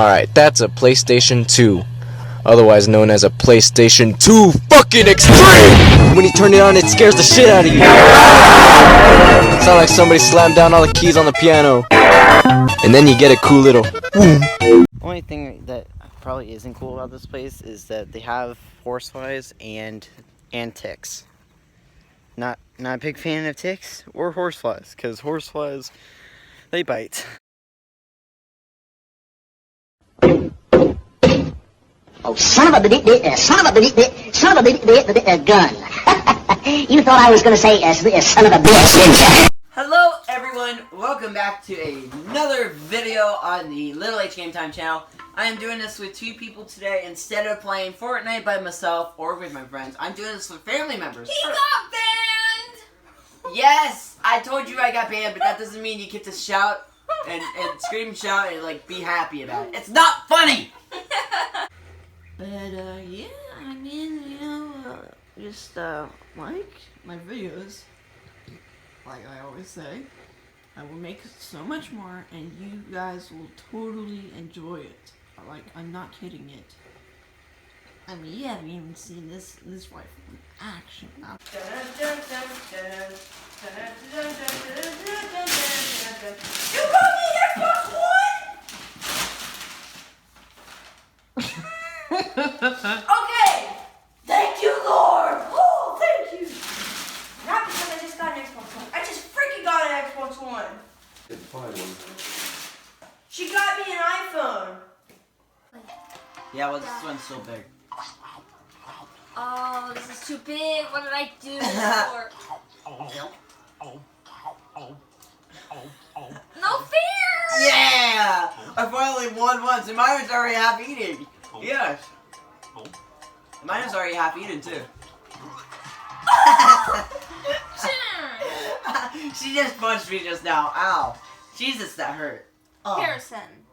Alright, that's a PlayStation 2. Otherwise known as a PlayStation 2 fucking Extreme! When you turn it on, it scares the shit out of you. It sounds like somebody slammed down all the keys on the piano. And then you get a cool little boom. Only thing that probably isn't cool about this place is that they have horseflies and ticks. Not a big fan of ticks or horseflies, because horseflies, they bite. Oh, son of a gun. You thought I was going to say son of a bitch, didn't you? Hello everyone, welcome back to another video on the Little H Game Time channel. I am doing this with two people today. Instead of playing Fortnite by myself or with my friends, I'm doing this with family members. He got banned! Yes! I told you I got banned, but that doesn't mean you get to shout and scream and shout and like be happy about it. It's not funny! But yeah, I mean, you know, just like my videos, like I always say, I will make so much more and you guys will totally enjoy it. Like, I'm not kidding it. I mean, you haven't even seen this rifle in action. You got me Xbox One! Okay! Thank you, Lord! Oh, thank you! Not because I just got an Xbox One. I just freaking got an Xbox One! Didn't find one. She got me an iPhone! Yeah, well, this one's so big. Oh, this is too big. What did I do before? No fear! Yeah! I finally won once, and mine was already half eaten. Yes. Mine was already half eaten, too. She just punched me just now. Ow. Jesus, that hurt. Oh. Harrison.